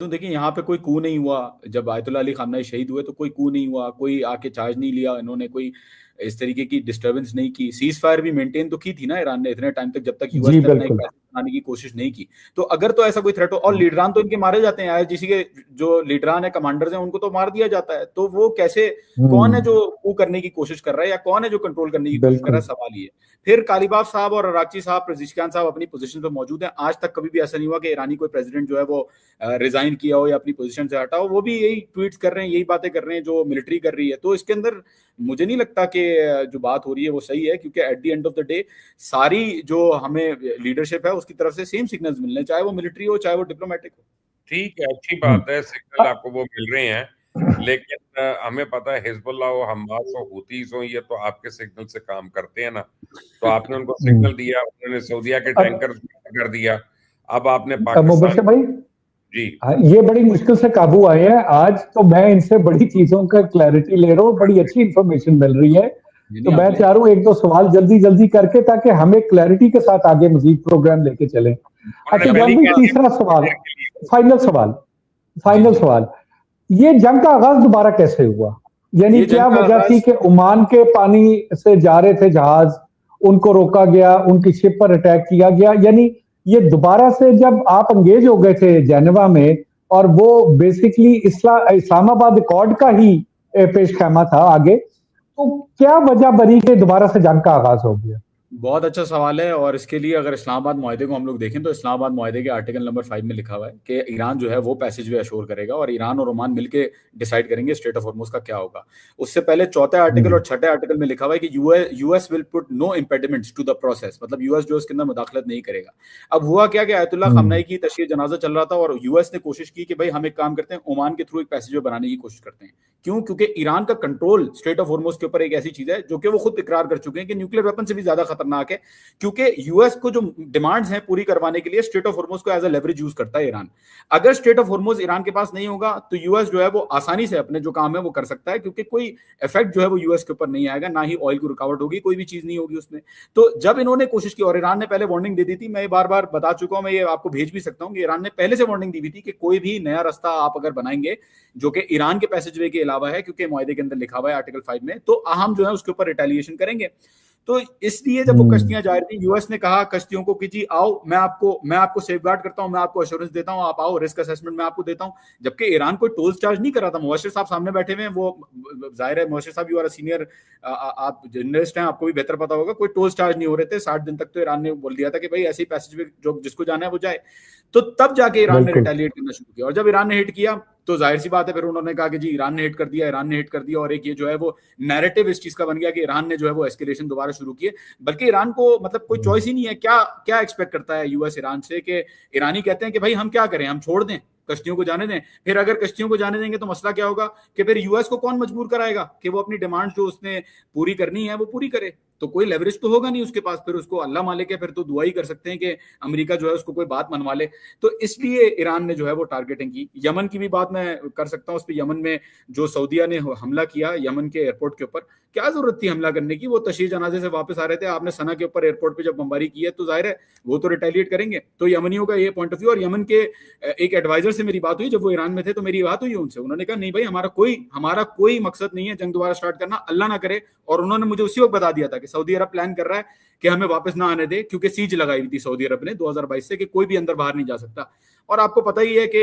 तो देखिए यहाँ पे कोई कू नहीं हुआ। जब आयतुल्लाह अली खामनेई शहीद हुए तो कोई कू नहीं हुआ, कोई आके चार्ज नहीं लिया, इन्होंने कोई इस तरीके की डिस्टरबेंस नहीं की। सीज फायर भी मेंटेन तो की थी ना ईरान ने इतने टाइम तक, जब तक यूएस जी ने अपना एक बिल्कुल। पैसेज बनाने की कोशिश नहीं की। तो अगर तो ऐसा कोई थ्रेट हो, और लीडरान तो इनके मारे जाते हैं, आईआरजीसी के जो लीडरान है, कमांडर्स हैं, उनको तो मार दिया जाता है। तो वो कैसे, कौन है हम्म। जो कू करने की कोशिश कर रहा है, या कौन है जो कंट्रोल करने की कोशिश कर रहा बिल्कुल। है, सवाल ये। फिर कालीबाफ साहब और अरागची साहब, पेजेश्कियान साहब अपनी पोजीशन पे मौजूद हैं। आज तक कभी भी ऐसा नहीं हुआ कि ईरानी कोई प्रेसिडेंट जो है वो रिजाइन किया हो या अपनी पोजीशन से हटा हो। वो भी यही ट्वीट्स कर रहे हैं, यही बातें कर रहे हैं जो मिलिट्री कर रही है। तो इसके अंदर मुझे नहीं लगता कि जो बात हो रही है वो सही है, क्योंकि at the end of the day सारी जो हमें लीडरशिप है उसकी तरफ से सेम सिग्नल्स मिलने, चाहे वो मिलिट्री हो चाहे वो डिप्लोमेटिक हो। ठीक है, अच्छी बात है, सिग्नल आपको वो मिल रहे हैं, लेकिन हमें पता है हिजबुल्लाह हो, हमास हो, हुतीस हो, ये तो आपके सिग्नल से काम करते हैं ना। तो आपने उनको सिग्नल दिया, उन्होंने सऊदीया के टैंकर कर दिया, अब आपने पाकिस्तान। मुबशर भाई, जी ये बड़ी मुश्किल से काबू आए हैं आज, तो मैं इनसे बड़ी चीजों का क्लैरिटी ले रहा हूँ, बड़ी अच्छी इंफॉर्मेशन मिल रही है। तो मैं चाह रहा हूँ एक दो सवाल जल्दी जल्दी करके, ताकि हमें क्लैरिटी के साथ आगे मजीद प्रोग्राम लेके चलें। अच्छा जान भाई, तीसरा सवाल, फाइनल सवाल, फाइनल सवाल, ये जंग का आगाज दोबारा कैसे हुआ? यानी क्या वजह थी कि ओमान के पानी से जा रहे थे जहाज, उनको रोका गया, उनकी शिप पर अटैक किया गया, यानी ये दोबारा से जब आप अंगेज हो गए थे जेनेवा में, और वो बेसिकली इस्लामाबाद अकॉर्ड का ही पेश खैमा था आगे, तो क्या वजह बनी कि दोबारा से जंग का आगाज हो गया? बहुत अच्छा सवाल है। और इसके लिए अगर इस्लामाबाद मुआहदे को हम लोग देखें तो इस्लामाबाद मुआहदे के आर्टिकल नंबर 5 में लिखा हुआ है कि ईरान जो है वो पैसेज वे अशोर करेगा, और ईरान और ओमान मिलके डिसाइड करेंगे स्ट्रेट ऑफ हॉर्मुज का क्या होगा। उससे पहले चौथे आर्टिकल और छठे आर्टिकल में लिखा हुआ है कि US will put no impediments to the process, मतलब यूएस जो इसके अंदर मुदाखलत नहीं करेगा। अब हुआ क्या कि आयतुल्लाह खामनेई की तशरीह जनाजा चल रहा था, और यूएस ने कोशिश की कि भाई हम एक काम करते हैं, ओमान के थ्रू एक पैसेज वे बनाने की कोशिश करते हैं। क्यों? क्योंकि ईरान का कंट्रोल स्ट्रेट ऑफ हॉर्मुज के ऊपर एक ऐसी चीज है जो कि वो खुद इकरार कर चुके हैं कि न्यूक्लियर वेपन से भी ज्यादा खतरनाक है, क्योंकि यूएस को जो डिमांड्स हैं पूरी करवाने के लिए स्ट्रेट ऑफ हॉर्मुज को एज अ लेवरेज यूज करता है ईरान। अगर स्ट्रेट ऑफ हॉर्मुज ईरान के पास नहीं होगा तो यूएस जो है वो आसानी से अपने जो काम है वो कर सकता है, क्योंकि कोई इफेक्ट जो है वो यूएस के ऊपर नहीं आएगा, ना ही ऑयल की रुकावट होगी, कोई भी चीज नहीं होगी उसमें। तो जब इन्होंने कोशिश की, और ईरान ने पहले वार्निंग दे दी थी, मैं ये बार बार बता चुका हूं, मैं ये आपको भेज भी सकता हूं कि ईरान ने पहले से वार्निंग दी हुई थी कि कोई भी नया रास्ता आप अगर बनाएंगे जो कि ईरान के पैसेजवे के अलावा है, क्योंकि मुआहदे के अंदर लिखा हुआ है आर्टिकल 5 में, तो हम जो है उसके ऊपर रिटेलिएशन करेंगे। तो इसलिए जब वो कश्तियां जा रही थी, यूएस ने कहा कश्तियों को कि जी आओ, मैं आपको सेफगार्ड करता हूं, मैं आपको एश्योरेंस देता हूं, आप आओ, रिस्क असेसमेंट मैं आपको देता हूं। जबकि ईरान कोई टोल चार्ज नहीं कर रहा था। मुबशिर साहब सामने बैठे हुए हैं, वो जाहिर है मुबशिर साहब यू आर अ सीनियर, आप जर्नलिस्ट हैं, आपको भी बेहतर पता होगा, कोई टोल चार्ज नहीं हो रहे थे 60 दिन तक। तो ईरान ने बोल दिया था कि भाई ऐसे ही पैसेज जो जिसको जाना है वो जाए। तो तब जाके ईरान ने रिटेलिएट करना शुरू किया, और जब ईरान ने हिट किया तो जाहिर सी बात है फिर उन्होंने कहा कि जी ईरान ने हिट कर दिया, ईरान ने हिट कर दिया। और एक ये जो है वो नैरेटिव इस चीज का बन गया कि ईरान ने जो है वो एस्केलेशन दोबारा शुरू की है। बल्कि ईरान को मतलब कोई चॉइस ही नहीं है। क्या क्या एक्सपेक्ट करता है यूएस ईरान से कि ईरानी कहते हैं कि भाई हम क्या करें, हम छोड़ दें, कश्तियों को जाने दें। फिर अगर कश्तियों को जाने देंगे तो मसला क्या होगा कि फिर यूएस को कौन मजबूर कराएगा कि वो अपनी डिमांड जो उसने पूरी करनी है वो पूरी करे। तो कोई लेवरेज तो होगा नहीं उसके पास। फिर उसको अल्लाह मालिक है, फिर तो दुआ ही कर सकते हैं कि अमेरिका जो है उसको कोई बात मनवा ले। तो इसलिए ईरान ने जो है वो टारगेटिंग की। यमन की भी बात मैं कर सकता हूँ। उस पर यमन में जो सऊदीया ने हमला किया यमन के एयरपोर्ट के ऊपर, क्या जरूरत थी हमला करने की? वो तशरीह जनाजे से वापस आ रहे थे, आपने सना के ऊपर एयरपोर्ट पे जब बमबारी की है तो जाहिर है वो तो रिटेलिएट करेंगे। तो यमनियों का ये पॉइंट ऑफ व्यू। और यमन के एक एडवाइजर से मेरी बात हुई जब वो ईरान में थे, तो मेरी बात हुई उनसे, उन्होंने कहा नहीं भाई हमारा कोई मकसद नहीं है जंग दोबारा स्टार्ट करना, अल्लाह ना करे। और उन्होंने मुझे उसी वक्त बता दिया था कि सऊदी अरब प्लान कर रहा है कि हमें वापस ना आने दे, क्योंकि सीज लगाई हुई थी सऊदी अरब ने 2022 से कि कोई भी अंदर बाहर नहीं जा सकता। और आपको पता ही है कि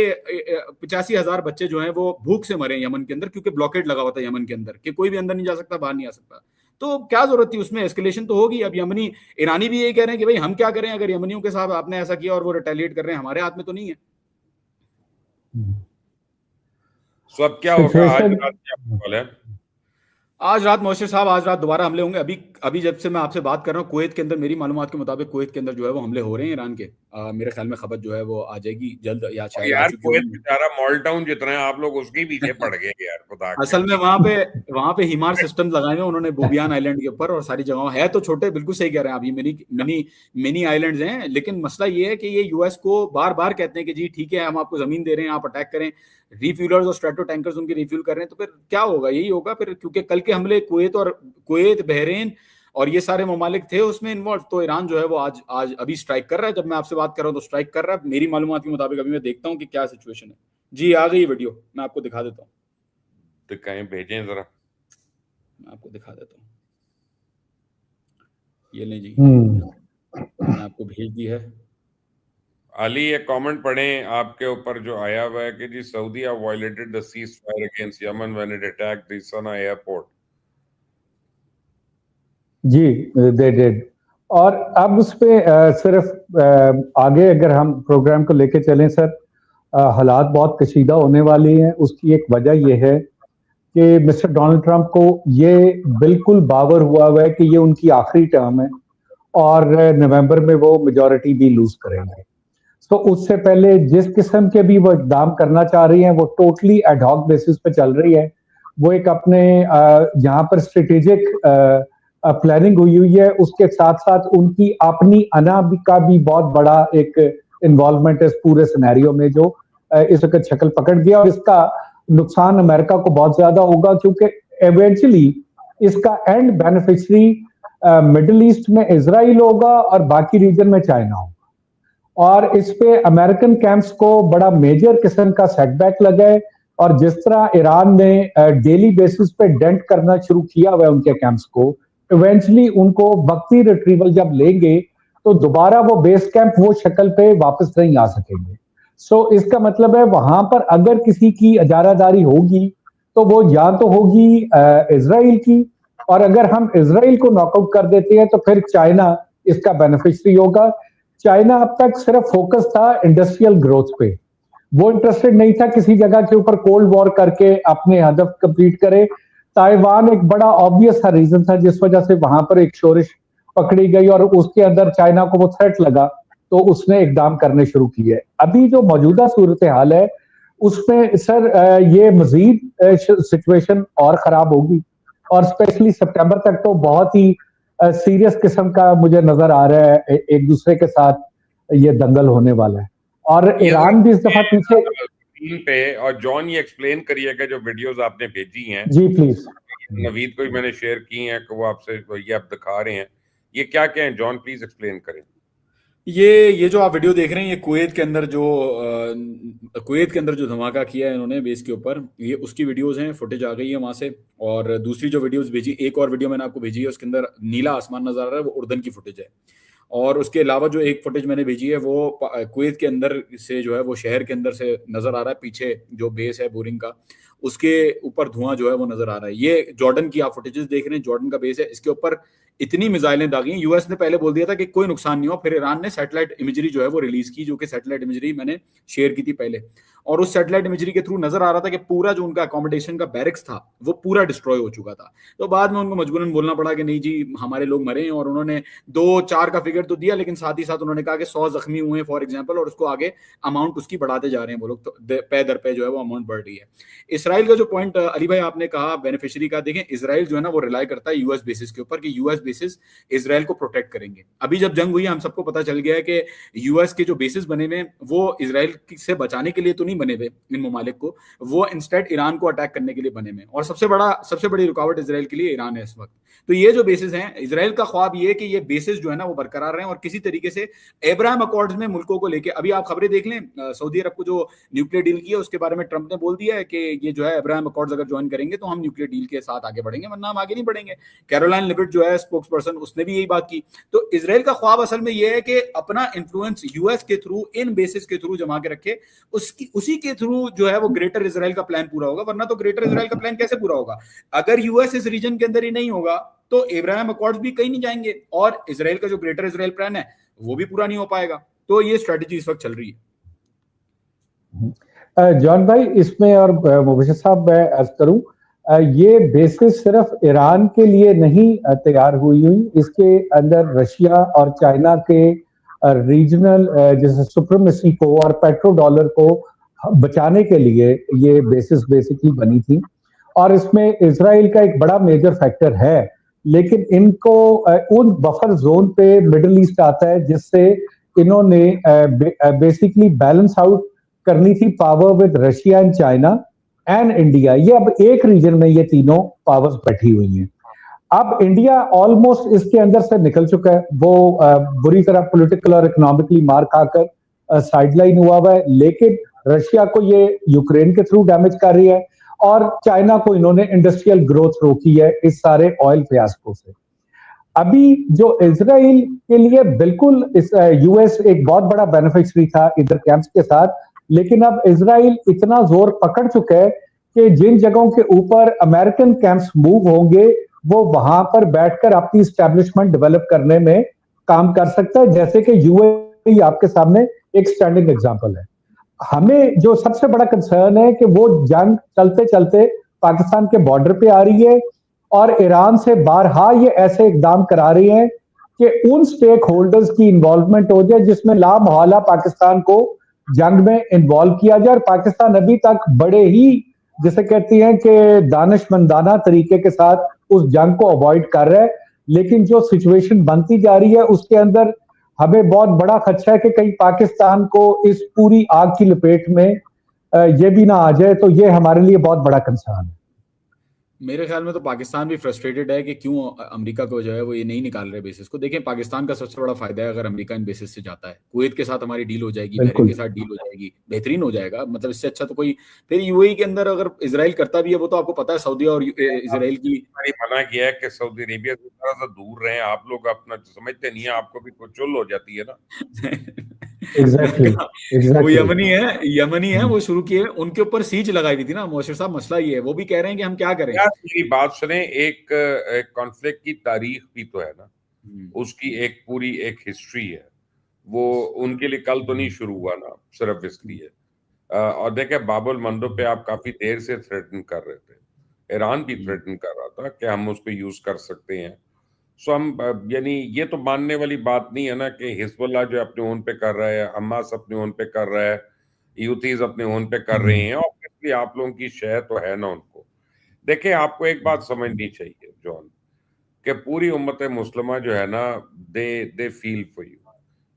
85,000 बच्चे जो हैं वो भूख से मरे यमन के अंदर, क्योंकि ब्लॉकेड लगा हुआ था यमन के अंदर कि कोई भी अंदर नहीं जा सकता, बाहर नहीं आ सकता। तो क्या जरूरत थी उसमें? एस्केलेशन तो होगी। अब ईरानी भी यही कह रहे हैं कि भाई हम क्या करें, अगर यमनियों के साथ आपने ऐसा किया और वो रिटेलिएट कर रहे हैं, हमारे हाथ में तो नहीं है। सो अब क्या होगा आज रात क्या है? आज रात मोहसिर साहब, आज रात दोबारा हमले होंगे। अभी अभी जब से मैं आपसे बात कर रहा हूँ कुवैत के अंदर, मेरी मालूमात के मुताबिक कुवैत के अंदर जो है वो हमले हो रहे हैं ईरान के। मेरे ख्याल में खबर जो है वो आ जाएगी जल्द, या शायद आ यार चुकी कुवैत होगी। बेचारा मॉल टाउन जितना है, आप लोग उसके पीछे पड़ गए यार, खुदा के। असल में वहां पे हिमार सिस्टम लगाए हुए उन्होंने बुबियान आइलैंड के ऊपर, और सारी जगह है तो छोटे, बिल्कुल सही कह रहे हैं आप, ये मिनी मिनी मिनी आइलैंड्स हैं। लेकिन मसला ये है कि ये यूएस को बार बार कहते हैं कि जी ठीक है हम आपको जमीन दे रहे हैं, आप अटैक करें। रिफ्यूलर्स और स्ट्रेटो टैंकर्स उनकी रिफ्यूल कर रहे हैं। तो फिर क्या होगा? यही होगा फिर, क्योंकि कल के हमले कुवैत बहरीन और ये सारे ममालिक थे उसमें इन्वॉल्व। तो ईरान जो है वो आज आज अभी स्ट्राइक कर रहा है। जब मैं आपसे बात कर रहा हूँ तो स्ट्राइक कर रहा है। मेरी मालूमात के मुताबिक अभी मैं देखता हूँ कि क्या सिचुएशन है। जी आ गई वीडियो, मैं आपको दिखा देता हूँ। तो कहीं भेजें जरा, मैं आपको दिखा देता हूँ। ये ले जी, हम्म। मैंने आपको भेज दी है। अली एक कमेंट पढ़ें आपके ऊपर जो आया हुआ है कि जी Saudi have violated the ceasefire against Yemen when it attacked the Sanaa airport. जी दे डिड। और अब उस पे सिर्फ आगे अगर हम प्रोग्राम को लेके चलें सर, हालात बहुत कशीदा होने वाली हैं। उसकी एक वजह यह है कि मिस्टर डोनाल्ड ट्रंप को ये बिल्कुल बावर हुआ है कि ये उनकी आखिरी टर्म है और नवंबर में वो मेजॉरिटी भी लूज करेंगे। तो उससे पहले जिस किस्म के भी वो इकदाम करना चाह रही हैं वो टोटली एडहॉक बेसिस पे चल रही है। वो एक अपने जहां पर स्ट्रेटेजिक प्लानिंग हुई है, उसके साथ साथ उनकी अपनी अना का भी बहुत बड़ा एक इन्वॉल्वमेंट है इस पूरे सिनेरियो में, जो इस वक्त शक्ल पकड़ गया। और इसका नुकसान अमेरिका को बहुत ज्यादा होगा क्योंकि एवेंचुअली इसका एंड बेनिफिशियरी मिडिल ईस्ट में इजराइल होगा और बाकी रीजन में चाइना होगा। और इस पे अमेरिकन कैंप्स को बड़ा मेजर किस्म का सेटबैक लगा है। और जिस तरह ईरान ने डेली बेसिस पे डेंट करना शुरू किया हुआ है उनके कैंप्स को, इवेंचुअली उनको वक्ती रिट्रीवल जब लेंगे तो दोबारा वो बेस कैंप वो शक्ल पे वापस नहीं आ सकेंगे। सो इसका मतलब है वहां पर अगर किसी की इजारादारी होगी तो वो या तो होगी इजराइल की, और अगर हम इजराइल को नॉकआउट कर देते हैं तो फिर चाइना इसका बेनिफिशियरी होगा। चाइना अब तक सिर्फ फोकस था इंडस्ट्रियल ग्रोथ पे, वो इंटरेस्टेड नहीं था किसी जगह के ऊपर कोल्ड वॉर करके अपने हदफ कंप्लीट करे। ताइवान एक बड़ा ऑब्वियस सा रीजन था जिस वजह से वहां पर एक शोरिश पकड़ी गई और उसके अंदर चाइना को वो थ्रेट लगा तो उसने इकदाम करने शुरू किए। अभी जो मौजूदा सूरत हाल है उसमें सर ये मजीद सिचुएशन और खराब होगी और स्पेशली सितंबर तक तो बहुत ही सीरियस किस्म का मुझे नजर आ रहा है एक दूसरे के साथ ये दंगल होने वाला है। और ईरान भी इस दफा पीछे पे, और जॉन ये एक्सप्लेन करिएगा जो वीडियोस आपने भेजी हैं। जी प्लीज। नवीद को भी मैंने शेयर की हैं कि वो आपसे ये आप दिखा रहे हैं, ये क्या क्या है जॉन, प्लीज एक्सप्लेन करें। ये जो आप वीडियो देख रहे हैं, ये कुवैत के अंदर जो धमाका किया है इन्होंने बेस के ऊपर, ये उसकी वीडियोस हैं, फुटेज आ गई है वहां से। और दूसरी जो वीडियोस भेजी, एक और वीडियो मैंने आपको भेजी है, उसके अंदर नीला आसमान नजर आ रहा है, वो उर्दन की फुटेज है। और उसके अलावा जो एक फुटेज मैंने भेजी है वो कुवैत के अंदर से जो है वो शहर के अंदर से नजर आ रहा है, पीछे जो बेस है बोरिंग का उसके ऊपर धुआं जो है वो नजर आ रहा है। ये जॉर्डन की आप फुटेजेस देख रहे हैं, जॉर्डन का बेस है, इसके ऊपर इतनी मिसाइलें दागी हैं। यूएस ने पहले बोल दिया था कि कोई नुकसान नहीं हुआ, फिर ईरान ने सैटेलाइट इमेजरी जो है वो रिलीज की, जो कि सैटेलाइट इमेजरी मैंने शेयर की थी पहले। और उस सैटेलाइट इमेजरी के थ्रू नजर आ रहा था कि पूरा जो उनका अकोमोडेशन का बैरिक्स था वो पूरा डिस्ट्रॉय हो चुका था। तो बाद में उनको मजबूरन बोलना पड़ा कि नहीं जी हमारे लोग मरे हैं, और उन्होंने 2-4 का फिगर तो दिया, लेकिन साथ ही साथ उन्होंने कहा कि 100 जख्मी हुए हैं फॉर एग्जाम्पल, और उसको आगे अमाउंट उसकी बढ़ाते जा रहे हैं वो लोग, तो पे दर पे जो है वो अमाउंट बढ़ रही है। इसराइल का जो पॉइंट अली भाई आपने कहा बेनिफिशियरी का, देखें इसराइल जो है ना वो रिलाई करता है यूएस बेसिस के ऊपर कि यूएस बेसिस इसराइल को प्रोटेक्ट करेंगे। अभी जब जंग हुई हम सबको पता चल गया है कि यूएस के जो बेसिस बने हुए वो इसराइल से बचाने के लिए तो नहीं बने हुए इन ममालिक को, वो इंस्टेड ईरान को अटैक करने के लिए बने हुए। और सबसे बड़ी रुकावट इसराइल के लिए ईरान है इस वक्त। तो ये जो बेसिस हैं, इसराइल का ख्वाब ये है कि ये बेसिस जो है ना वो बरकरार रहें और किसी तरीके से अब्राहम अकॉर्ड्स में मुल्कों को लेके, अभी आप खबरें देख लें सऊदी अरब को जो न्यूक्लियर डील की है उसके बारे में ट्रंप ने बोल दिया है कि ये जो है अब्राहम अकॉर्ड्स अगर ज्वाइन करेंगे तो हम न्यूक्लियर डील के साथ आगे बढ़ेंगे, वरना हम आगे नहीं बढ़ेंगे। कैरोलाइन लिविट जो है स्पोक्स पर्सन, उसने भी यही बात की। तो इसराइल का ख्वाब असल में यह है कि अपना इन्फ्लुएंस यूएस के थ्रू, इन बेसिस के थ्रू जमा के रखे, उसी के थ्रू जो है वो ग्रेटर इसराइल का प्लान पूरा होगा। वरना तो ग्रेटर इसराइल का प्लान कैसे पूरा होगा अगर यूएस इस रीजन के अंदर ही नहीं होगा, तो अब्राहम अकॉर्ड्स भी कहीं नहीं जाएंगे और इसराइल का जो ग्रेटर इसराइल प्लान है वो भी पूरा नहीं हो पाएगा। तो ये स्ट्रेटजी इस वक्त चल रही है। जॉन भाई इसमें और मुबशिर साहब मैं अर्ज करूं, ये बेसिस सिर्फ ईरान के लिए नहीं तैयार हुई, इसके अंदर रशिया और चाइना के रीजनल जैसे सुप्रीमेसी को और पेट्रो डॉलर को बचाने के लिए ये बेसिस बेसिकली बनी थी। और इसमें इसराइल का एक बड़ा मेजर फैक्टर है, लेकिन इनको उन बफर जोन पे मिडिल ईस्ट आता है जिससे इन्होंने बेसिकली बैलेंस आउट करनी थी power with Russia and China and India. ये अब एक रीजन में ये तीनों पावर्स बैठी हुई हैं। अब इंडिया ऑलमोस्ट इसके अंदर से निकल चुका है, वो बुरी तरह पॉलिटिकल और इकोनॉमिकली मार खाकर साइडलाइन हुआ है, लेकिन रशिया को ये यूक्रेन के थ्रू डैमेज कर रही है, और चाइना को इन्होंने इंडस्ट्रियल ग्रोथ रोकी है इस सारे ऑयल फियास्को से। अभी जो इजराइल के लिए बिल्कुल इस यूएस एक बहुत बड़ा बेनिफिशियरी था इधर कैंप्स के साथ, लेकिन अब इजराइल इतना जोर पकड़ चुका है कि जिन जगहों के ऊपर अमेरिकन कैंप्स मूव होंगे वो वहां पर बैठकर अपनी स्टैब्लिशमेंट डेवलप करने में काम कर सकता है, जैसे कि यूएई आपके सामने एक स्टैंडिंग एग्जांपल है। हमें जो सबसे बड़ा कंसर्न है कि वो जंग चलते चलते पाकिस्तान के बॉर्डर पे आ रही है, और ईरान से बारहा ये ऐसे इकदाम करा रही हैं कि उन स्टेक होल्डर्स की इन्वॉल्वमेंट हो जाए जिसमें ला मोहल्ला पाकिस्तान को जंग में इन्वॉल्व किया जाए। और पाकिस्तान अभी तक बड़े ही, जिसे कहती हैं कि दानिशमंदाना तरीके के साथ उस जंग को अवॉइड कर रहा है, लेकिन जो सिचुएशन बनती जा रही है उसके अंदर हमें बहुत बड़ा खदशा है कि कहीं पाकिस्तान को इस पूरी आग की लपेट में ये भी ना आ जाए, तो ये हमारे लिए बहुत बड़ा कंसर्न है। मेरे ख्याल में तो पाकिस्तान भी फ्रस्ट्रेटेड है कि क्यों अमेरिका को जो है वो ये नहीं निकाल रहे बेसिस को। देखें, पाकिस्तान का सबसे बड़ा फायदा है अगर अमेरिका इन बेसिस से जाता है, कुवैत के साथ हमारी डील हो जाएगी, बहरीन के साथ डील हो जाएगी, बेहतरीन हो जाएगा। मतलब इससे अच्छा तो कोई, फिर यूएई के अंदर अगर इजराइल करता भी है, वो तो आपको पता है सऊदी और इजराइल की मना किया है कि सऊदी अरेबिया से थोड़ा सा दूर रहे आप लोग, अपना समझते नहीं है, आपको भी कुछ चुल हो जाती है ना। Exactly. वो यमनी है वो शुरू किए, उनके ऊपर सीज लगाई हुई थी ना मोशर साहब। मसला ये है, वो भी कह रहे हैं कि हम क्या करें। यार मेरी बात सुने, एक कॉन्फ्लिक्ट की तारीख भी तो है ना, उसकी एक पूरी एक हिस्ट्री है। वो उनके लिए कल तो नहीं शुरू हुआ ना, सिर्फ इसलिए। और देखे, बाबुल मंदो पे आप काफी देर से थ्रेटन कर रहे थे, ईरान भी थ्रेटन कर रहा था कि हम उसको यूज कर सकते हैं। सो हम यानी ये तो मानने वाली बात नहीं है ना कि हिजबुल्लाह जो अपने ओन पे कर रहा है, हमास अपने ओन पे कर रहा है, यूथीज अपने ओन पे कर रहे हैं, और आप लोगों की शह तो है ना उनको। देखिए, आपको एक बात समझनी चाहिए जॉन, कि पूरी उम्मत मुस्लिमा जो है ना, they feel for you,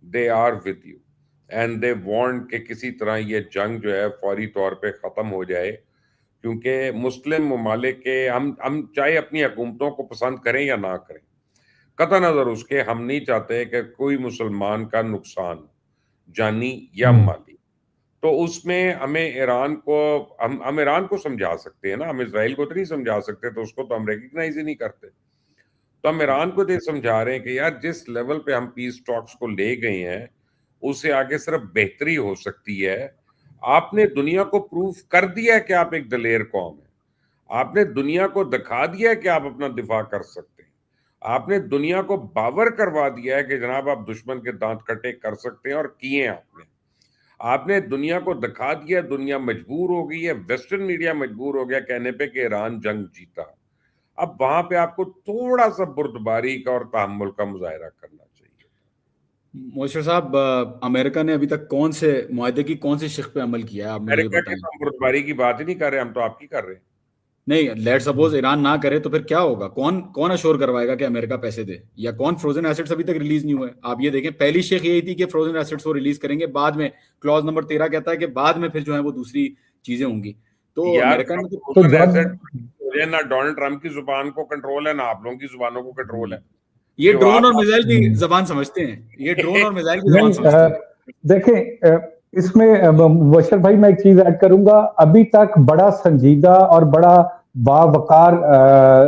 they are with you, and they want कि किसी तरह ये जंग जो है फौरी तौर पे खत्म हो जाए। क्योंकि मुस्लिम ममालिक के हम चाहे अपनी हुकूमतों को पसंद करें या ना करें, कतई नजर उसके हम नहीं चाहते कि कोई मुसलमान का नुकसान जानी या माली। तो उसमें हमें ईरान को, हम ईरान को समझा सकते हैं ना, हम इजराइल को तो नहीं समझा सकते, तो उसको तो हम रेकग्नाइज ही नहीं करते। तो हम ईरान को ये समझा रहे हैं कि यार जिस लेवल पे हम पीस टॉक्स को ले गए हैं, उससे आगे सिर्फ बेहतरी हो सकती है। आपने दुनिया को प्रूफ कर दिया है कि आप एक दलेर कौम है, आपने दुनिया को दिखा दिया है कि आप अपना दिफा कर सकते हैं, आपने दुनिया को बावर करवा दिया है कि जनाब आप दुश्मन के दांत कटे कर सकते हैं, और किए आपने दुनिया को दिखा दिया। दुनिया मजबूर हो गई है, वेस्टर्न मीडिया मजबूर हो गया कहने पे कि ईरान जंग जीता। अब वहां पे आपको थोड़ा सा बुर्दबारी का और तहम्मुल का मुजाहरा करना चाहिए। मोशर साहब, अमेरिका ने अभी तक कौन से मुआहदे की कौन सी शिक पे अमल किया है, आप मुझे अमेरिका बताएं। की तो बुर्दबारी की बात ही नहीं कर रहे, हम तो आपकी कर रहे हैं। नहीं, लेट सपोज ईरान ना करे तो फिर क्या होगा? कौन कौन अश्योर करवाएगा कि अमेरिका पैसे दे? या कौन फ्रोजन एसेट्स अभी तक रिलीज नहीं हुए? आप ये देखें, पहली शेख यही थी कि फ्रोजन एसेट्स वो रिलीज करेंगे, बाद में क्लॉज नंबर 13 कहता है कि बाद में फिर जो है वो दूसरी चीजें होंगी। तो अमेरिका ने तो ना डोनाल्ड ट्रंप की जुबान को कंट्रोल है, ना आप लोगों की जुबानों को कंट्रोल है। ये ड्रोन और मिसाइल की जबान समझते हैं, ये ड्रोन और मिसाइल की जबान समझते हैं। देखें, इसमें बशर भाई मैं एक चीज ऐड करूंगा, अभी तक बड़ा संजीदा और बड़ा बावकार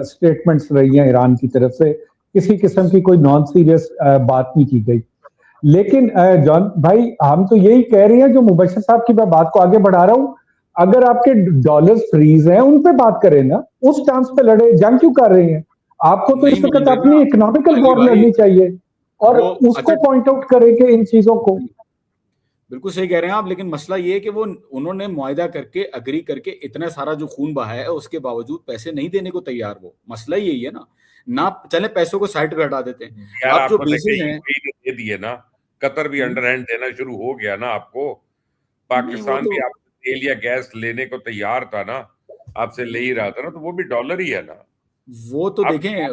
स्टेटमेंट्स रही हैं ईरान की तरफ से, किसी किस्म की कोई नॉन सीरियस बात नहीं की गई। लेकिन जॉन भाई, हम तो यही कह रहे हैं, जो मुबशर साहब की मैं बात को आगे बढ़ा रहा हूं, अगर आपके डॉलर्स फ्रीज हैं उन पे बात करें ना, उस चांस पे लड़े, जंग क्यों कर रहे हैं? आपको तो इस वक्त अपनी इकोनॉमिकल वॉर लड़नी चाहिए, और उसको पॉइंट आउट करेंगे इन चीजों को। बिल्कुल सही कह रहे हैं आप, लेकिन मसला ये है कि वो उन्होंने मुआहदा करके, अग्री करके, इतना सारा जो खून बहाया है, उसके बावजूद पैसे नहीं देने को तैयार। वो मसला यही है ना चले पैसों को साइड पे हटा देते हैं। अब जो बेसिस हैं दे दिए ना, कतर भी अंडरहैंड देना शुरू हो गया ना आपको, पाकिस्तान भी आपसे तेल या गैस लेने को तैयार था ना, आपसे ले ही रहा था ना, तो वो भी डॉलर ही है ना। वो तो देखें,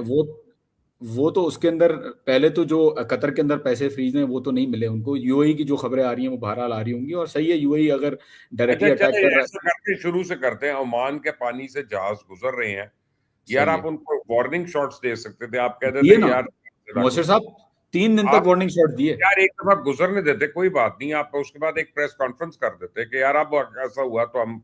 वो तो उसके अंदर पहले तो जो कतर के अंदर पैसे फ्रीज हैं वो तो नहीं मिले उनको। यूएई की जो खबरें आ रही हैं वो बहरहाल आ रही होंगी, और सही है, यूएई अगर डायरेक्टली अटैक कर रहा है, शुरू से करते हैं। ओमान के पानी से जहाज गुजर रहे हैं यार, आप उनको वार्निंग शॉट्स दे सकते थे, आप कहते थे यार। मोशर साहब, 3 दिन तक आप वार्निंग शॉट दिए। यार एक दफा गुजरने देते, कोई बात नहीं, आप उसके बाद एक प्रेस कॉन्फ्रेंस कर देते कि यार अब ऐसा हुआ तो हम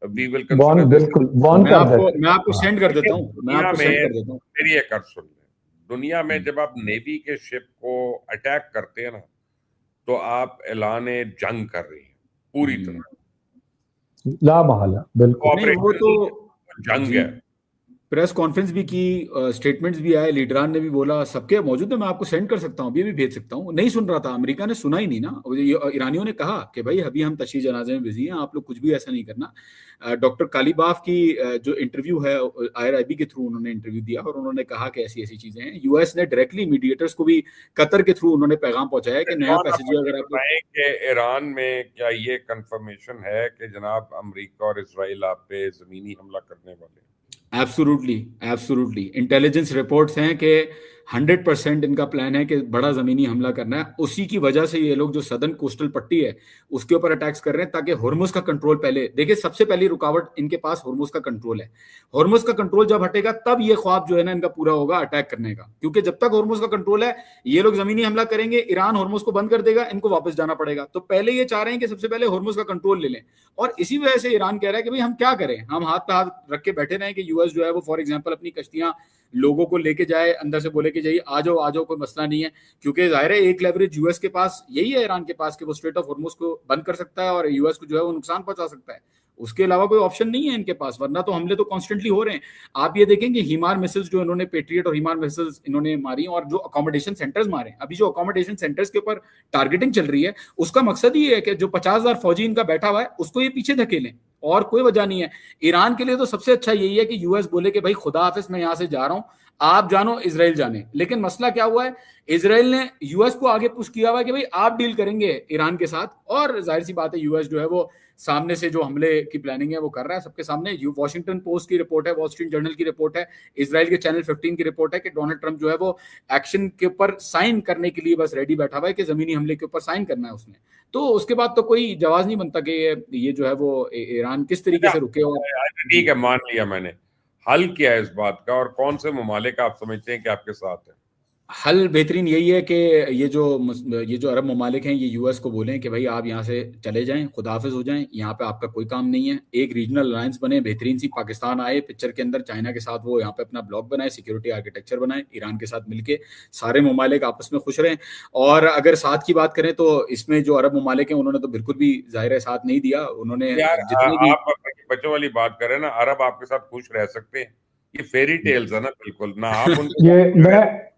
we will warn, consider this. बिल्कुल वॉर्न कर देते। मैं आपको सेंड कर देता हूँ, मैं दुनिया आपको सेंड कर में देता हूँ। मेरी एक अर्ज सुन लें, दुनिया में जब आप नेवी के शिप को अटैक करते हैं ना, तो आप ऐलान जंग कर रही हैं पूरी तरह। ला महला, बिल्कुल। नहीं वो तो जंग जी, है। प्रेस कॉन्फ्रेंस भी की, स्टेटमेंट्स भी आए, लीडरान ने भी बोला, सबके मौजूद है। मैं आपको सेंड कर सकता हूँ, अभी भी भेज सकता हूँ। नहीं सुन रहा था, अमेरिका ने सुना ही नहीं ना। ईरानियों ने कहा कि भाई अभी हम तशरीह जनाजे में बिजी हैं, आप लोग कुछ भी ऐसा नहीं करना। डॉक्टर कालीबाफ की जो इंटरव्यू है IRIB के थ्रू उन्होंने इंटरव्यू दिया और उन्होंने कहा कि ऐसी ऐसी चीजें हैं। US ने डायरेक्टली मीडिएटर्स को भी कतर के थ्रू उन्होंने पैगाम पहुंचाया कि नया पैसेंजर अगर आप बताएं कि ईरान में क्या ये कंफर्मेशन है कि जनाब अमेरिका और इजराइल आप पे जमीनी हमला करने वाले हैं? एब्सोल्युटली, एब्सोल्युटली इंटेलिजेंस रिपोर्ट्स हैं कि 100% इनका प्लान है कि बड़ा जमीनी हमला करना है। उसी की वजह से ये लोग जो सदर्न कोस्टल पट्टी है उसके ऊपर अटैक्स कर रहे हैं, ताकि हुर्मुज का कंट्रोल पहले देखिए। सबसे पहली रुकावट इनके पास हुर्मुज का कंट्रोल है। हुर्मुज का कंट्रोल जब हटेगा तब ये ख्वाब जो है ना इनका पूरा होगा अटैक करने का, क्योंकि जब तक हुर्मुज का कंट्रोल है ये लोग जमीनी हमला करेंगे, ईरान हुर्मुज को बंद कर देगा, इनको वापस जाना पड़ेगा। तो पहले ये चाह रहे हैं कि सबसे पहले हुर्मुज का कंट्रोल ले लें, और इसी वजह से ईरान कह रहा है कि भाई हम क्या करें, हम हाथ पे हाथ रख के बैठे रहें कि US जो है वो फॉर एग्जांपल अपनी कश्तियां लोगों को लेके जाए, अंदर से बोले कि जाइए आ जाओ कोई मसला नहीं है। क्योंकि जाहिर है एक लेवरेज US के पास यही है, ईरान के पास, कि वो स्ट्रेट ऑफ हुर्मुज को बंद कर सकता है और US को जो है वो नुकसान पहुंचा सकता है। उसके अलावा कोई ऑप्शन नहीं है इनके पास, वरना तो हमले तो कॉन्स्टेंटली हो रहे हैं। आप ये देखेंगे हिमार मिसाइल्स जो इन्होंने पेट्रियट और हिमार मिसाइल्स इन्होंने मारी, और जो अकोमोडेशन सेंटर्स मारे, अभी जो अकोमोडेशन सेंटर्स के ऊपर टारगेटिंग चल रही है उसका मकसद ही है कि जो 50,000 फौजी इनका बैठा हुआ है उसको ये पीछे धकेलें, और कोई वजह नहीं है। ईरान के लिए तो सबसे अच्छा यही है कि US बोले कि भाई खुदा हाफिज, मैं यहां से जा रहा हूं, आप जानो, इजराइल जाने। लेकिन मसला क्या हुआ है, इजराइल ने US को आगे पुश किया हुआ है कि भाई आप डील करेंगे ईरान के साथ, और जाहिर सी बात है US जो है वो सामने से जो हमले की प्लानिंग है वो कर रहा है सबके सामने। वॉशिंगटन पोस्ट की रिपोर्ट है, वॉल स्ट्रीट जर्नल की रिपोर्ट है, इजराइल के चैनल 15 की रिपोर्ट है कि डोनाल्ड ट्रंप जो है वो एक्शन के ऊपर साइन करने के लिए बस रेडी बैठा हुआ है कि जमीनी हमले के ऊपर साइन करना है उसने। तो उसके बाद तो कोई जवाब नहीं बनता कि ये जो है वो ईरान किस तरीके से रुके। और ठीक है, मान लिया मैंने। हल क्या है इस बात का, और कौन से ममालिक आप समझते हैं कि आपके साथ है? हल बेहतरीन यही है कि ये जो अरब ममालिक हैं ये US को बोलें कि भाई आप यहाँ से चले जाएं, खुदाफिज हो जाएं, यहाँ पे आपका कोई काम नहीं है। एक रीजनल अलायंस बने, बेहतरीन सी पाकिस्तान आए पिक्चर के अंदर, चाइना के साथ वो यहाँ पे अपना ब्लॉक बनाए, सिक्योरिटी आर्किटेक्चर बनाए, ईरान के साथ मिलके सारे ममालिक आपस में खुश रहें। और अगर साथ की बात करें तो इसमें जो अरब ममालिक हैं उन्होंने तो बिल्कुल भी जाहिर है साथ नहीं दिया। उन्होंने यार जितने भी आप बच्चों वाली बात करें ना, अरब आपके साथ खुश रह सकते हैं, ये फेरी टेल्स है ना, बिल्कुल ना। आप उनके ये